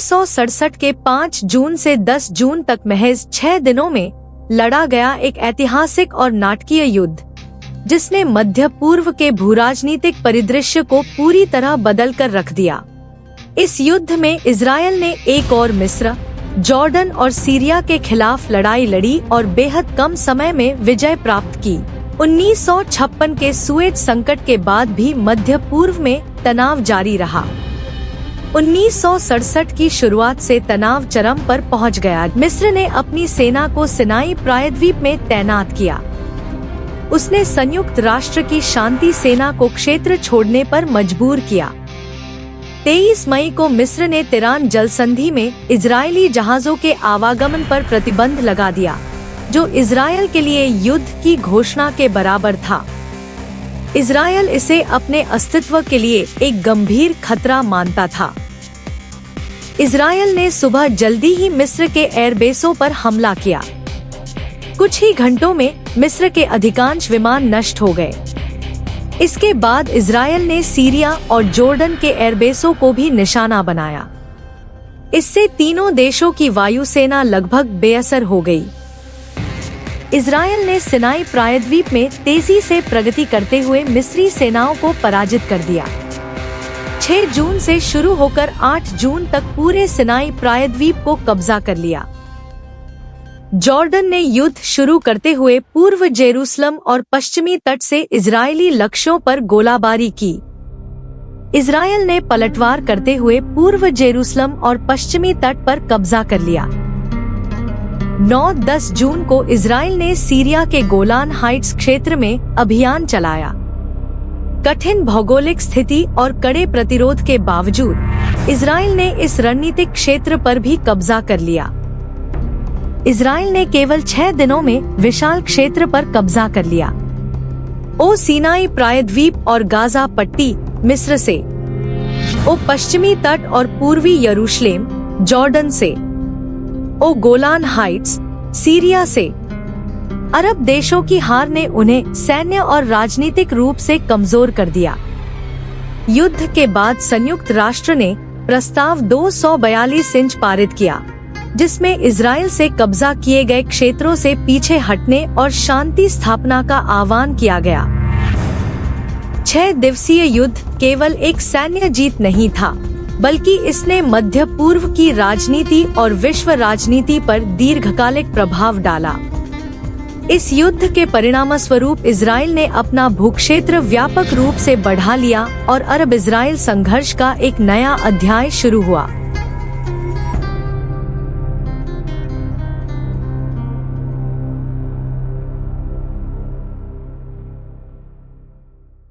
1967 के 5 जून से 10 जून तक महज 6 दिनों में लड़ा गया एक ऐतिहासिक और नाटकीय युद्ध, जिसने मध्य पूर्व के भूराजनीतिक परिदृश्य को पूरी तरह बदल कर रख दिया। इस युद्ध में इजरायल ने एक और मिस्र, जॉर्डन और सीरिया के खिलाफ लड़ाई लड़ी और बेहद कम समय में विजय प्राप्त की। 1956 के सुएज संकट के बाद भी मध्य पूर्व में तनाव जारी रहा। 1967 की शुरुआत से तनाव चरम पर पहुंच गया। मिस्र ने अपनी सेना को सिनाई प्रायद्वीप में तैनात किया। उसने संयुक्त राष्ट्र की शांति सेना को क्षेत्र छोड़ने पर मजबूर किया। 23 मई को मिस्र ने तिरान जलसंधि में इजरायली जहाजों के आवागमन पर प्रतिबंध लगा दिया, जो इजरायल के लिए युद्ध की घोषणा के बराबर था। इजरायल इसे अपने अस्तित्व के लिए एक गंभीर खतरा मानता था। इजरायल ने सुबह जल्दी ही मिस्र के एयरबेसों पर हमला किया। कुछ ही घंटों में मिस्र के अधिकांश विमान नष्ट हो गए। इसके बाद इजरायल ने सीरिया और जॉर्डन के एयरबेसों को भी निशाना बनाया। इससे तीनों देशों की वायुसेना लगभग बेअसर हो गई। इजरायल ने सिनाई प्रायद्वीप में तेजी से प्रगति करते हुए मिस्री सेनाओं को पराजित कर दिया। 6 जून से शुरू होकर 8 जून तक पूरे सिनाई प्रायद्वीप को कब्जा कर लिया। जॉर्डन ने युद्ध शुरू करते हुए पूर्व जेरूसलम और पश्चिमी तट से इजरायली लक्ष्यों पर गोलाबारी की। इजरायल ने पलटवार करते हुए पूर्व जेरूसलम और पश्चिमी तट पर कब्जा कर लिया। 9-10 जून को इजरायल ने सीरिया के गोलान हाइट्स क्षेत्र में अभियान चलाया। कठिन भौगोलिक स्थिति और कड़े प्रतिरोध के बावजूद इजरायल ने इस रणनीतिक क्षेत्र पर भी कब्जा कर लिया। इजरायल ने केवल 6 दिनों में विशाल क्षेत्र पर कब्जा कर लिया। ओ सीनाई प्रायद्वीप और गाजा पट्टी मिस्र से, ओ पश्चिमी तट और पूर्वी यरूशलेम जॉर्डन से, ओ गोलान हाइट्स सीरिया से। अरब देशों की हार ने उन्हें सैन्य और राजनीतिक रूप से कमजोर कर दिया। युद्ध के बाद संयुक्त राष्ट्र ने प्रस्ताव 242 इंच पारित किया, जिसमें इजरायल से कब्जा किए गए क्षेत्रों से पीछे हटने और शांति स्थापना का आह्वान किया गया। 6 दिवसीय युद्ध केवल एक सैन्य जीत नहीं था, बल्कि इसने मध्य पूर्व की राजनीति और विश्व राजनीति पर दीर्घकालिक प्रभाव डाला। इस युद्ध के परिणामस्वरूप इजरायल ने अपना भूक्षेत्र व्यापक रूप से बढ़ा लिया और अरब इजरायल संघर्ष का एक नया अध्याय शुरू हुआ।